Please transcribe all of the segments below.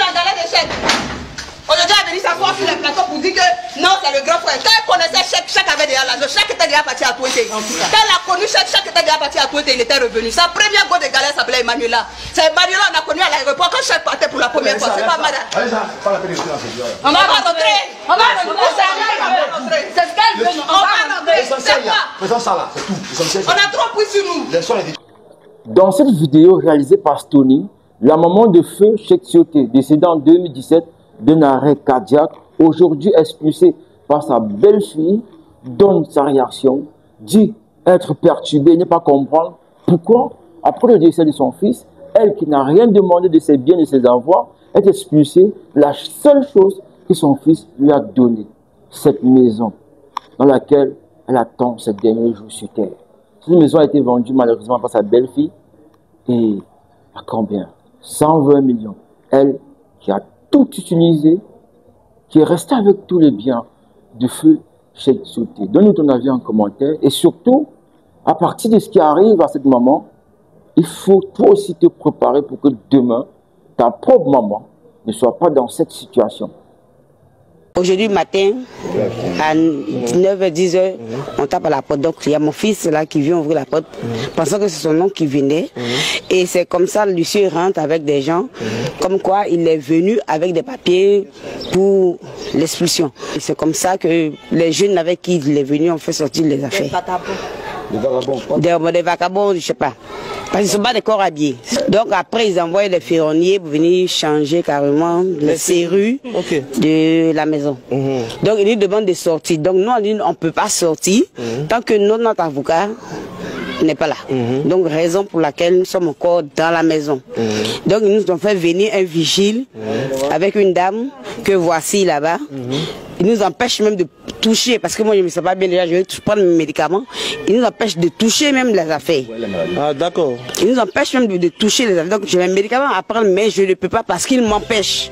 la galère des chèques. Aujourd'hui, elle a venu s'asseoir sur le plateau pour dire que non, c'est le grand frère. Quand elle connaissait Chèque avait déjà l'argent. Chèque était déjà parti à Touété. Quand elle a connu Chèque était déjà parti à Touété, il était revenu. Sa première go de galère s'appelait Emmanuela. C'est Emmanuela qu'on a connu à l'aéroport quand Chèque partait pour la première fois. C'est pas madame. On va rentrer. On va rentrer. C'est ce qu'elle veut. On va rentrer. C'est quoi? Faisons ça là, c'est tout. On a trop pris sur nous. Dans cette vidéo réalisée par Stony, la maman de feu Cheick Tioté, décédée en 2017 d'un arrêt cardiaque, aujourd'hui expulsée par sa belle-fille, donne sa réaction, dit être perturbée, ne pas comprendre pourquoi, après le décès de son fils, elle qui n'a rien demandé de ses biens et de ses avoirs, est expulsée. La seule chose que son fils lui a donnée, cette maison dans laquelle elle attend ses derniers jours sur terre. Cette maison a été vendue malheureusement par sa belle-fille et à combien? 120 millions. Elle qui a tout utilisé, qui est restée avec tous les biens de feu Cheick Tioté. Donne-nous ton avis en commentaire et surtout, à partir de ce qui arrive à cette maman, il faut toi aussi te préparer pour que demain, ta propre maman ne soit pas dans cette situation. Aujourd'hui matin, à 9h, 10h, on tape à la porte. Donc il y a mon fils là qui vient ouvrir la porte, pensant que c'est son oncle qui venait. Et c'est comme ça, Lucie rentre avec des gens, comme quoi il est venu avec des papiers pour l'expulsion. C'est comme ça que les jeunes avec qui il est venu ont fait sortir les affaires. Des vagabonds, je ne sais pas. Parce qu'ils ne sont pas des corps habillés. Donc après, ils envoient les ferronniers pour venir changer carrément les serrures de la maison. Donc ils nous demandent de sortir. Donc nous, on ne peut pas sortir tant que notre avocat n'est pas là. Donc raison pour laquelle nous sommes encore dans la maison. Donc ils nous ont fait venir un vigile avec une dame que voici là-bas. Ils nous empêchent même de toucher, parce que moi je ne me sens pas bien déjà, je vais prendre mes médicaments. Ils nous empêchent de toucher même les affaires. Ah d'accord. Ils nous empêchent même de toucher les affaires. Donc j'ai mes médicaments à prendre, mais je ne peux pas parce qu'ils m'empêchent.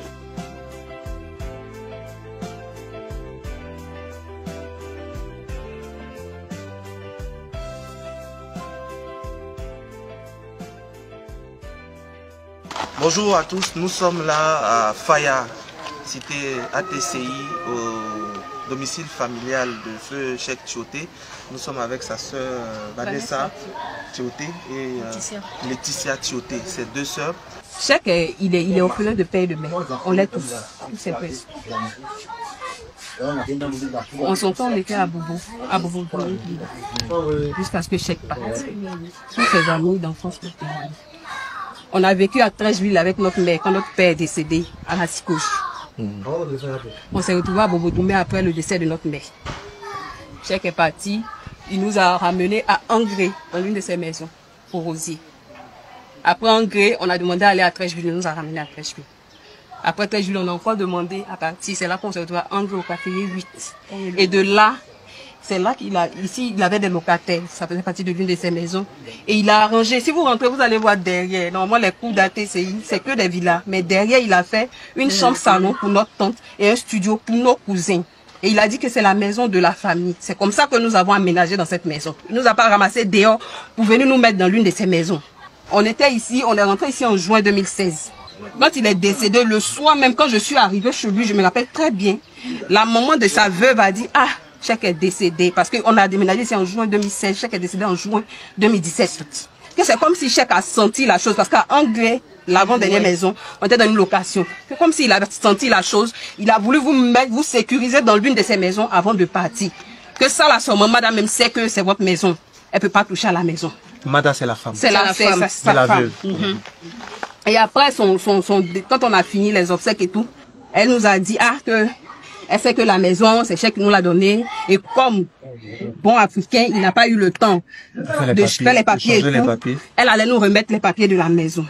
Bonjour à tous, nous sommes là à Faya, cité ATCI, au domicile familial de feu Cheick Tioté. Nous sommes avec sa sœur Vanessa Tioté et Laetitia Tioté, ses deux sœurs. Cheick, il est orphelin de père et de mère. On l'est tous ses frères. En son temps, on était à Bobo, jusqu'à ce que Cheick parte. Tous ses amis d'enfance. On a vécu à Trècheville avec notre mère quand notre père est décédé à la Sicouche. On s'est retrouvés à Bobo-Doumbé après le décès de notre mère. Cheick est parti, il nous a ramenés à Angré, dans l'une de ses maisons, au Rosier. Après Angré, on a demandé à aller à Trècheville, il nous a ramenés à Trècheville. Après Trècheville, on a encore demandé à partir, c'est là qu'on s'est retrouvés à Angré au café 8. Et de là, c'est là qu'il a, ici, il avait des locataires, ça faisait partie de l'une de ses maisons. Et il a arrangé, si vous rentrez, vous allez voir derrière, normalement les cours d'ATCI, c'est que des villas. Mais derrière, il a fait une chambre salon pour notre tante et un studio pour nos cousins. Et il a dit que c'est la maison de la famille. C'est comme ça que nous avons aménagé dans cette maison. Il nous a pas ramassé dehors pour venir nous mettre dans l'une de ces maisons. On était ici, on est rentré ici en juin 2016. Quand il est décédé, le soir même, quand je suis arrivée chez lui, je me rappelle très bien, la maman de sa veuve a dit, ah, Cheick est décédé, parce qu'on a déménagé ici en juin 2016, Cheick est décédé en juin 2017. C'est comme si Cheick a senti la chose, parce qu'à Anglais, l'avant-dernière maison, on était dans une location. C'est comme s'il avait senti la chose, il a voulu vous mettre, vous sécuriser dans l'une de ses maisons avant de partir. Que ça, là, son madame même sait que c'est votre maison. Elle ne peut pas toucher à la maison. Mada, c'est la femme. C'est la femme. C'est la veuve. Et après, quand on a fini les obsèques et tout, elle nous a dit, ah, que elle sait que la maison, c'est Cheick qui nous l'a donnée. Et comme bon africain, il n'a pas eu le temps de faire les papiers, elle allait nous remettre les papiers de la maison.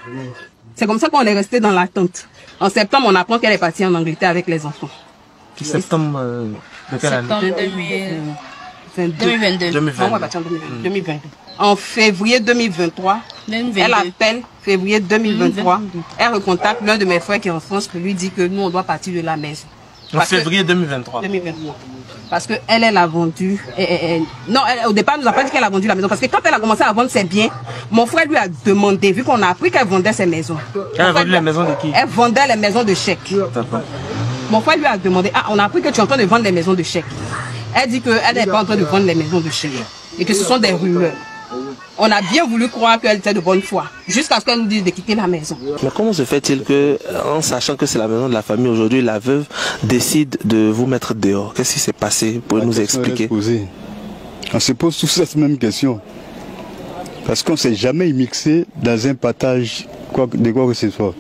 C'est comme ça qu'on est resté dans l'attente. En septembre, on apprend qu'elle est partie en Angleterre avec les enfants. Septembre de quelle année? 2022. 2022. En février 2023, elle appelle février 2023. Elle recontacte l'un de mes frères qui est en France pour lui dire que nous, on doit partir de la maison. En février 2023. 2023. Parce qu'elle, elle a vendu. Non, au départ, elle nous a pas dit qu'elle a vendu la maison. Parce que quand elle a commencé à vendre ses biens, mon frère lui a demandé, vu qu'on a appris qu'elle vendait ses maisons. Elle a vendu les maisons de qui? Elle vendait les maisons de chèques. Mon frère lui a demandé, ah, on a appris que tu es en train de vendre les maisons de chèques. Elle dit qu'elle n'est pas en train de vendre les maisons de chèques. Et que ce sont des rumeurs. On a bien voulu croire qu'elle était de bonne foi, jusqu'à ce qu'elle nous dise de quitter la maison. Mais comment se fait-il que, en sachant que c'est la maison de la famille aujourd'hui, la veuve décide de vous mettre dehors? Qu'est-ce qui s'est passé? Pour nous expliquer? On se pose tous cette même question. Parce qu'on ne s'est jamais mixé dans un partage de quoi que ce soit.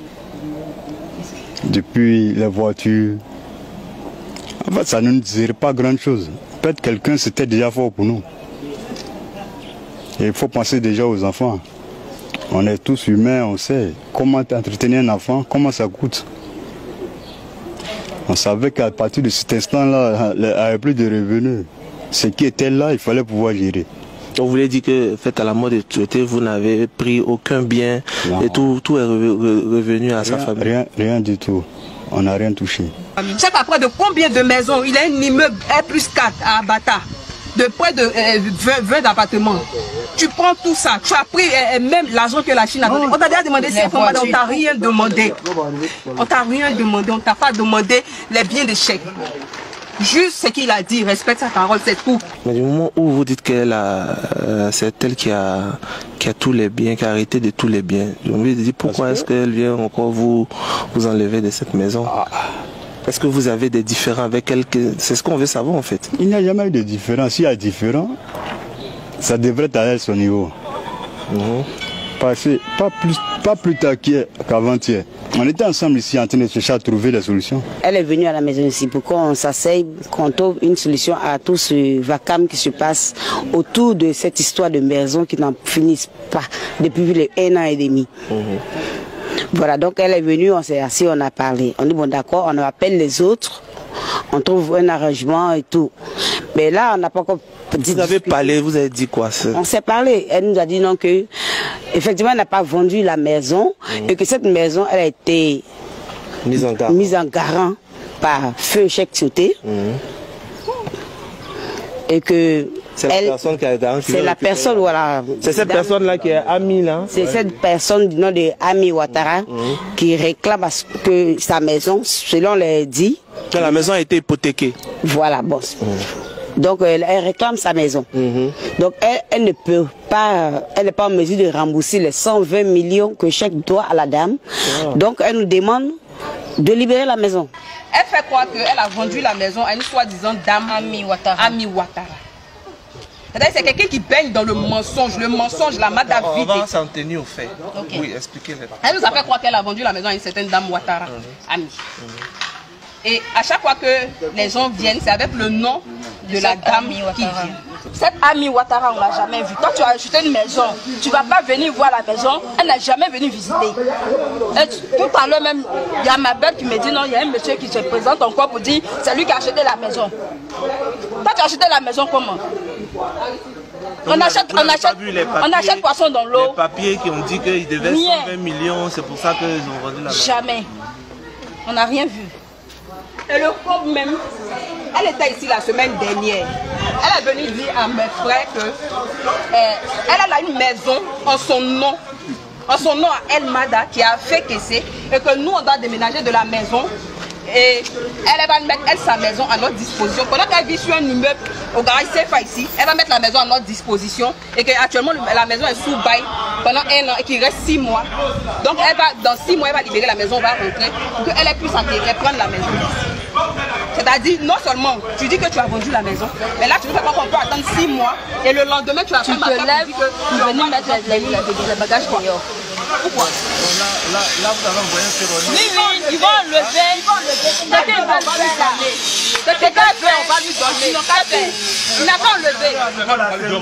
Depuis la voiture. En fait, ça ne dirait pas grand-chose. Peut-être quelqu'un, c'était déjà fort pour nous. Et il faut penser déjà aux enfants. On est tous humains, on sait comment entretenir un enfant, comment ça coûte. On savait qu'à partir de cet instant-là, il n'y avait plus de revenus. Ce qui était là, il fallait pouvoir gérer. On voulait dire que, fait à la mort de Tchoueté, vous n'avez pris aucun bien, non. Et tout est revenu à sa famille. Rien du tout. On n'a rien touché. Chaque après de combien de maisons? Il a un immeuble R+4 à Abata, de près de 20 appartements. Tu prends tout ça, tu as pris même l'argent que la Chine a donné. On t'a déjà demandé si on t'a rien demandé. On t'a rien demandé, on t'a pas demandé les biens de chèque. Juste ce qu'il a dit, respecte sa parole, c'est tout. Mais du moment où vous dites qu'elle c'est elle qui a tous les biens, qui a arrêté de tous les biens, je me dis pourquoi est-ce qu'elle vient encore vous enlever de cette maison? Est-ce que vous avez des différends avec elle? C'est ce qu'on veut savoir en fait. Il n'y a jamais eu de différends. S'il y a différents, ça devrait être à son niveau. Parce que pas plus tard qu'avant-hier. On était ensemble ici en train de chercher à trouver la solution. Elle est venue à la maison ici pour qu'on s'asseye, qu'on trouve une solution à tout ce vacarme qui se passe autour de cette histoire de maison qui n'en finissent pas depuis les 1 an et demi. Voilà, donc elle est venue, on s'est assis, on a parlé. On dit bon d'accord, on appelle les autres, on trouve un arrangement et tout. Mais là, on n'a pas encore dit. Vous avez parlé, vous avez dit quoi? On s'est parlé. Elle nous a dit non que, effectivement, elle n'a pas vendu la maison et que cette maison, elle a été mise en garant par Feu Cheikh Tchoueté. Et que c'est la personne qui a garanti. C'est la personne, voilà. C'est cette personne-là qui est Ami, là. C'est cette personne du nom de Ami Ouattara qui réclame que sa maison, selon les dits. Que la maison a été hypothéquée. Voilà, bon. Donc elle réclame sa maison. Donc elle ne peut pas, elle n'est pas en mesure de rembourser les 120 millions que Cheikh doit à la dame. Donc elle nous demande de libérer la maison. Elle fait croire qu'elle a vendu la maison à une soi-disant dame Ami Ouattara. C'est quelqu'un qui baigne dans le mensonge, la m'a vidée. On va s'en tenir au fait. Oui, expliquez-le. Elle nous a fait croire qu'elle a vendu la maison à une certaine dame Ouattara, Ami. Et à chaque fois que les gens viennent, c'est avec le nom de la dame qui vient. Cette Ami Ouattara, on ne l'a jamais vue. Quand tu as acheté une maison, tu ne vas pas venir voir la maison, elle n'a jamais venu visiter. Et tout à l'heure même, il y a ma belle qui me dit non, il y a un monsieur qui se présente encore pour dire c'est lui qui a acheté la maison. Toi, tu as acheté la maison comment? On achète poisson dans l'eau. Les papiers qui ont dit qu'ils devaient 120 millions, c'est pour ça qu'ils ont vendu la maison. Jamais. On n'a rien vu. Et le pauvre même, elle était ici la semaine dernière. Elle est venue dire à mes frères qu'elle a une maison en son nom à El Mada qui a fait caisser et que nous on doit déménager de la maison. Et elle va mettre sa maison à notre disposition. Pendant qu'elle vit sur un immeuble au garage CFA ici, elle va mettre la maison à notre disposition. Et qu'actuellement la maison est sous bail pendant 1 an et qu'il reste 6 mois. Donc elle va, dans 6 mois, elle va libérer la maison, on va rentrer pour qu'elle puisse prendre la maison. C'est-à-dire, non seulement tu dis que tu as vendu la maison, mais là tu ne sais pas qu'on peut attendre 6 mois et le lendemain tu as fait ma femme qui dit que tu venais mettre les bagages dehors. Pourquoi? Là, vous avez envoyé un ferronnier. Oui, ils vont enlever. Quelqu'un va lui donner. Quelqu'un veut, on va lui donner. Il n'a pas enlevé.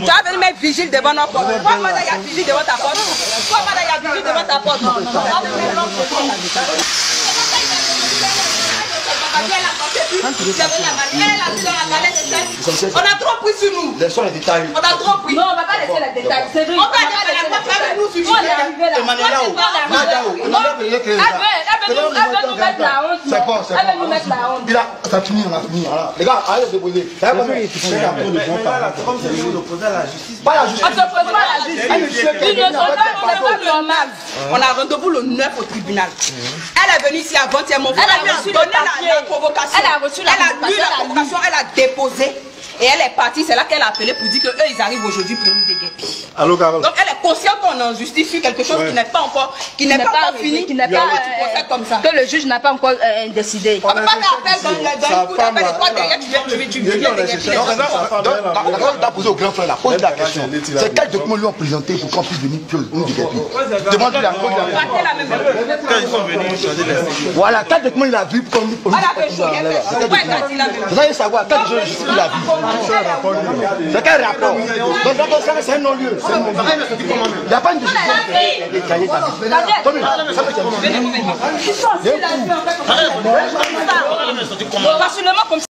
Tu as venu mettre vigile devant notre porte. Pourquoi il y a vigile devant ta porte? Pourquoi il y a vigile devant ta porte? Non. j'avais la maladie. Elle a dit dans la galette de chef. On a trop pris sur nous. Laissons les détails. On a trop pris. Non, on va pas laisser les détails. C'est vrai. On va aller à la boîte avec nous sur On est arrivé là. Elle veut nous mettre la honte. C'est bon, c'est bon. Elle veut nous mettre la honte. Ça finit, on a fini. Les gars, allez déposer. Comme c'est nous d'opposer à la justice. Pas la justice. On se pose pas la justice. Ils ne sont pas normal. On a rendez-vous le 9 au tribunal. Elle est venue ici avant-hier. Mon frère Elle a reçu la provocation. Elle a reçu la Elle a lu la provocation, elle a déposé. Et elle est partie, c'est là qu'elle a appelé pour dire qu'eux, ils arrivent aujourd'hui pour nous déguerpir. Allô, Carole. Donc elle est consciente qu'on est en justice sur quelque chose qui n'est pas encore, qui n'est pas encore fini, qui n'est pas comme ça. que le juge n'a pas encore décidé. On ne peut pas faire appel dans le coup d'appel et toi derrière, tu viens déguerpir. La Carole t'a posé au grand frère, pose la question. C'est quel document lui ont présenté pour qu'on puisse venir nous déguerpir? Demande-lui la cause. Quand ils sont venus changer les séries. Voilà, quel document il a vu pour qu'on nous pose la question. Vous allez savoir, quel document il a vu. C'est quel rapport? Donc d'abord, c'est un non-lieu. Il n'y a pas une décision. Facilement comme ça.